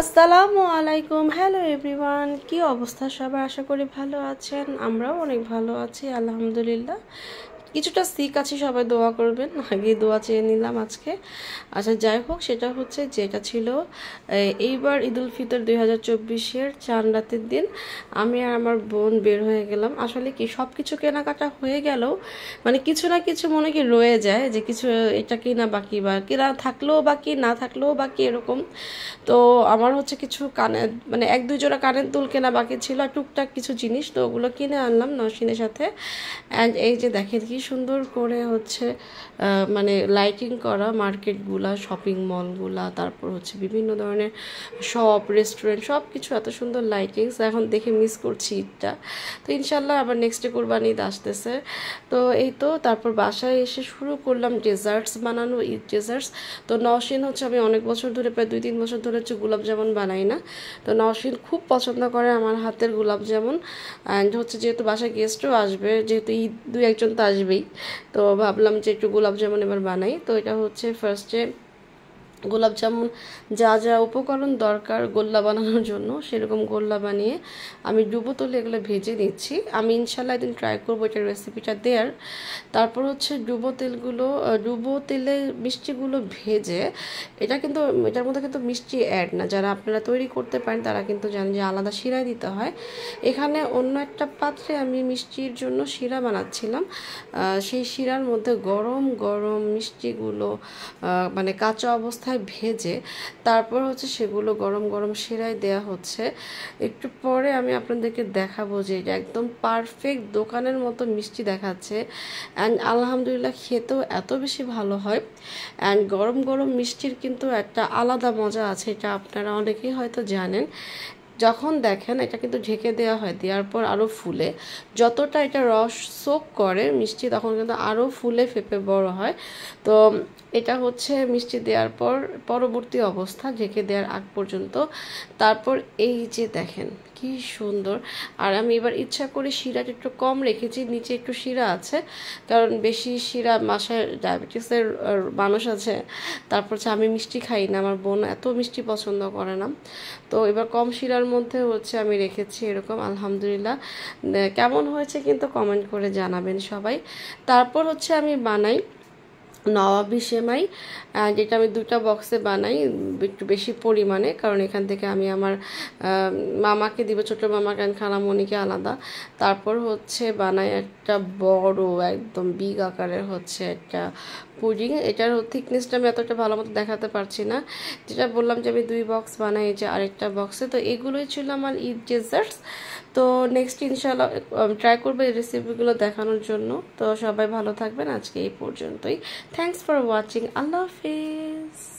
আসসালামু আলাইকুম। Hello everyone, কি অবস্থা সবার? আশা করি ভালো আছেন। আমরাও অনেক ভালো আছি আলহামদুলিল্লাহ। কিছুটা সিক আছি, সবাই দোয়া করবেন। আগে দোয়া চেয়ে নিলাম আজকে। আচ্ছা, যাই হোক, সেটা হচ্ছে যেটা ছিল এইবার ঈদুল ফিতর 2024-এর চাঁদ রাতের দিন আমি আর আমার বোন বের হয়ে গেলাম। আসলে কি সব কিছু কেনাকাটা হয়ে গেলেও মানে কিছু না কিছু মনে কি রয়ে যায় যে কিছু এটা কিনা বাকি, বা কিনা থাকলেও বাকি, না থাকলেও বাকি, এরকম। তো আমার হচ্ছে কিছু কানের মানে এক দুই জোড়া কানের দুল কেনা বাকি ছিল, আর টুকটাক কিছু জিনিস, তো ওগুলো কিনে আনলাম নওশিনের সাথে। অ্যান্ড এই যে দেখেন কি সুন্দর করে হচ্ছে মানে লাইটিং করা মার্কেটগুলা, শপিং মলগুলা, তারপর হচ্ছে বিভিন্ন ধরনের শপ, রেস্টুরেন্ট, সব কিছু এত সুন্দর লাইটিংস। এখন দেখে মিস করছি ঈদটা। তো ইনশাল্লাহ আবার নেক্সট ডে কোরবানি ঈদ আসতেছে। তো এই তো তারপর বাসায় এসে শুরু করলাম ডেজার্টস বানানো, ঈদ ডেজার্টস। তো নওশিন হচ্ছে, আমি অনেক বছর ধরে, প্রায় 2-3 বছর ধরে হচ্ছে গোলাপ জামুন বানাই না। তো নওশিন খুব পছন্দ করে আমার হাতের গোলাপ জামুন। অ্যান্ড হচ্ছে যেহেতু বাসায় গেস্টও আসবে, যেহেতু ঈদ 2-1 তো আসবেই, তো ভাবলাম যে একটু গোলাপ জামুন এবার বানাই। তো এটা হচ্ছে ফার্স্টে গোলাপ জামুন যা যা উপকরণ দরকার গোল্লা বানানোর জন্য, সেরকম গোল্লা বানিয়ে আমি ডুবো তেলে এগুলো ভেজে নিচ্ছি। আমি ইনশাল্লাহ একদিন ট্রাই করবো এটার রেসিপিটা দেওয়ার। তারপর হচ্ছে ডুবো তেলে মিষ্টিগুলো ভেজে, এটা কিন্তু এটার মধ্যে কিন্তু মিষ্টি অ্যাড না, যারা আপনারা তৈরি করতে পারেন তারা কিন্তু জানেন যে আলাদা শিরায় দিতে হয়। এখানে অন্য একটা পাত্রে আমি মিষ্টির জন্য শিরা বানাচ্ছিলাম। সেই শিরার মধ্যে গরম গরম মিষ্টিগুলো মানে কাঁচা অবস্থায় ভেজে তারপর হচ্ছে সেগুলো গরম গরম শিরায় দেয়া হচ্ছে। একটু পরে আমি আপনাদেরকে দেখাবো যে এটা একদম পারফেক্ট দোকানের মতো মিষ্টি দেখাচ্ছে। অ্যান্ড আলহামদুলিল্লাহ খেতেও এত বেশি ভালো হয়। অ্যান্ড গরম গরম মিষ্টির কিন্তু একটা আলাদা মজা আছে, এটা আপনারা অনেকেই হয়তো জানেন। যখন দেখেন এটা কিন্তু ঢেকে দেওয়া হয়, দেওয়ার পর আরও ফুলে, যতটা এটা রস সোক করে মিষ্টি তখন কিন্তু আরও ফুলে ফেপে বড় হয়। তো এটা হচ্ছে মিষ্টি দেওয়ার পর পরবর্তী অবস্থা, ঢেকে দেওয়ার আগ পর্যন্ত। তারপর এই যে দেখেন কি সুন্দর। আর আমি এবার ইচ্ছা করে শিরাটা একটু কম রেখেছি, নিচে একটু শিরা আছে, কারণ বেশি শিরা বাসায় ডায়াবেটিসের মানুষ আছে। তারপর হচ্ছে আমি মিষ্টি খাই না, আমার বোন এত মিষ্টি পছন্দ করে না। তো এবার কম শিরার মধ্যে হচ্ছে আমি রেখেছি এরকম। আলহামদুলিল্লাহ কেমন হয়েছে কিন্তু কমেন্ট করে জানাবেন সবাই। তারপর হচ্ছে আমি বানাই নওয়াবি সেমাই, যেটা আমি 2টা বক্সে বানাই একটু বেশি পরিমাণে, কারণ এখান থেকে আমি আমার মামাকে দিব, ছোটো মামাকে, খালামণিকে আলাদা। তারপর হচ্ছে বানাই একটা বড় একদম বিগ আকারের হচ্ছে একটা পুডিং। এটার থিকনেসটা আমি এতটা ভালো মতো দেখাতে পারছি না, যেটা বললাম যে আমি 2 বক্স বানাই, এই যে আরেকটা বক্সে। তো এগুলোই ছিল আমার ঈদ ডেজার্টস। তো নেক্সট ইনশাল্লাহ ট্রাই করবো এই রেসিপিগুলো দেখানোর জন্য। তো সবাই ভালো থাকবেন, আজকে এই পর্যন্তই। Thanks for watching. Allah Hafiz.